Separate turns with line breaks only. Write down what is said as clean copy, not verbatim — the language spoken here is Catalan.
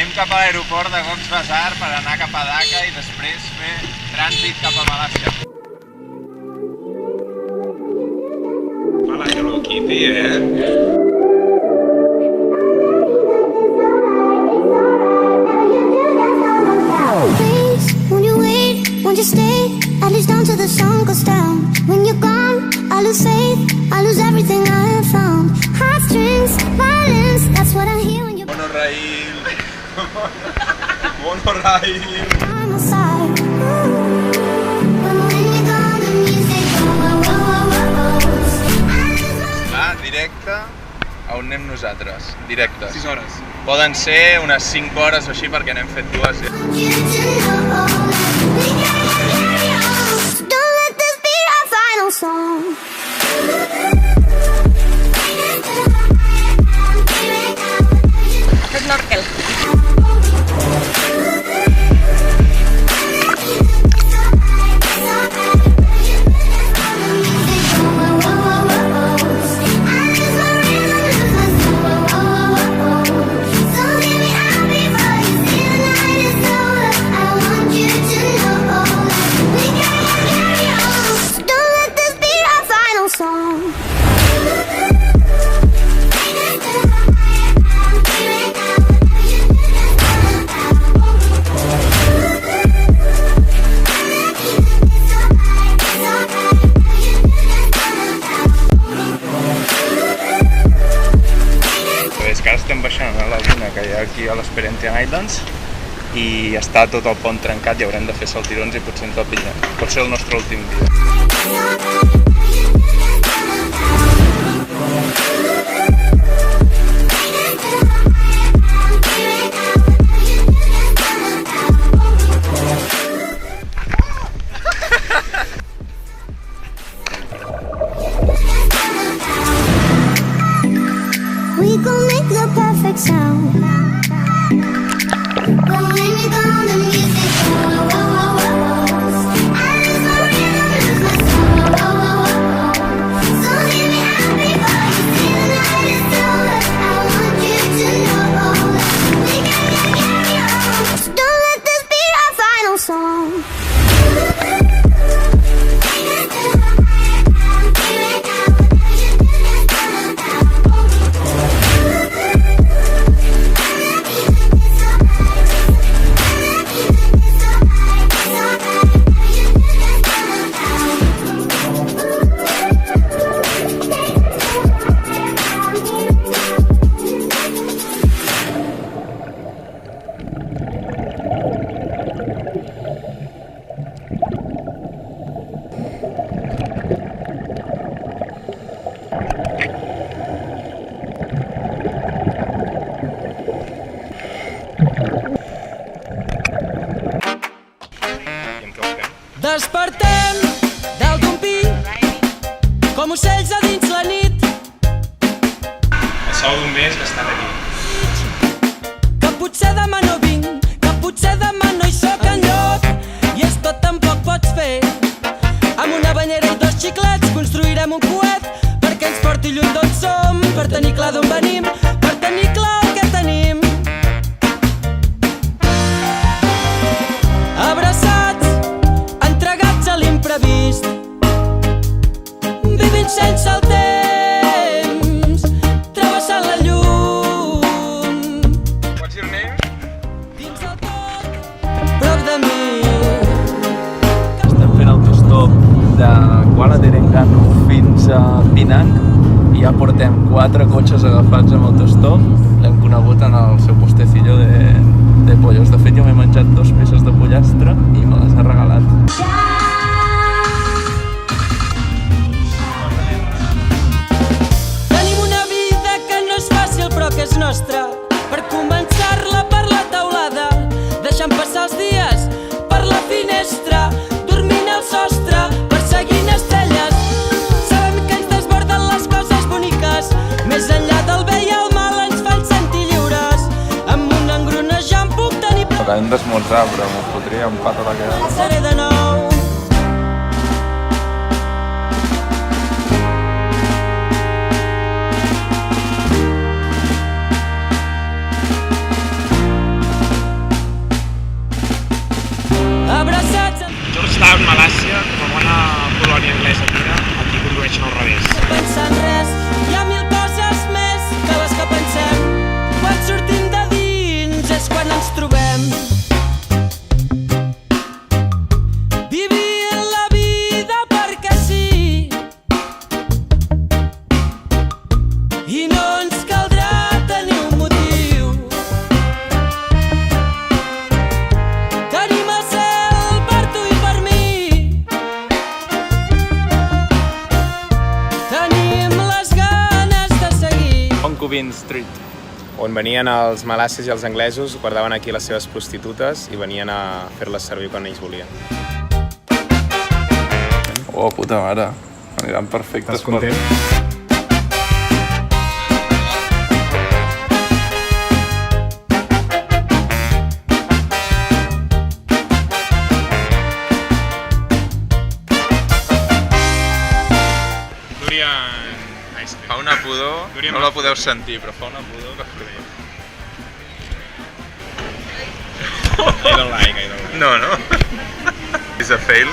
anem cap a l'aeroport de Cox's Bazar per anar cap a Dhaka i després fer trànsit cap a Malàisia. Hola, Hello Kitty,
Won't you stay, at least down till the sun goes down? When you're gone, I lose faith, I lose everything I have found. Heartstrings, violence, that's what I hear when you're
Monorail. Monorail.
by my side. But when you're gone, the music goes.
Va, directe a on anem nosaltres. Directe.
6 hores.
Poden ser unes 5 hores o així perquè n'hem fet 2.
Don't let this be our final song.
Fer snorkel.
Estem baixant a la duna que hi ha aquí a les Perhentian Islands i està tot el pont trencat i haurem de fer saltirons i potser ens el pillem. Pot ser el nostre últim dia.
We gon' make the perfect sound. But when you're gone, the music goes. I lose my rhythm, lose my soul. So leave me out before you see the night is over. I want you to know that we gotta carry on. So don't let this be our final song.
Despertem dalt d'un pi, com ocells a dins la nit.
El sou d'un mes que està aquí.
Que potser demà no vinc, que potser demà no hi soc enlloc. I és tot tan poc pots fer. Amb una banyera i 2 xiclets construirem un coet perquè ens porti lluny d'on som, per tenir clar d'on venim, per tenir clar el que tenim. Abraçats, entregats a l'imprevist, vivint sense el temps, travessant la llum.
What's your name?
Dins el tot, prop de mi.
Estem fent autostop de Kuala Terengganu fins a Penang i ja portem 4 cotxes agafats amb autostop. L'hem conegut en el seu postecillo de pollos. De fet, jo m'he menjat 2 peces de pollastre i me les ha regalat.
Tenim una vida que no és fàcil però que és nostra. Per començar-la per la teulada, deixant passar els dies per la finestra, dormint al sostre, perseguint estrelles. Sabem que ens desborden les coses boniques, més enllà del bé i el mal ens fan sentir lliures. Amb un engronejant puc tenir
Acabem d'esmorzar, però m'ho fotria un pat a la cara.
seré de nou.
saps, Malàisia, com a bona colònia anglesa que era, aquí condueixen al revés.
No pensa en res, hi ha mil coses més que les que pensem. Quan sortim de dins és quan ens trobem. Vivint la vida perquè sí, i no ens caldrà tenir un motiu. Tenim el cel per tu i per mi, tenim les ganes de seguir.
Concubine Street.
On venien els malasses i els anglesos, guardaven aquí les seves prostitutes i venien a fer-les servir quan ells volien.
Oh, puta mare. Aniran perfectes.
Estàs content?
Durian Ice Cream.
Fa una pudor,
Durian
no la
Ice
podeu
Cream.
sentir, però fa una pudor que flipa.
I don't like.
No, no? Is a fail?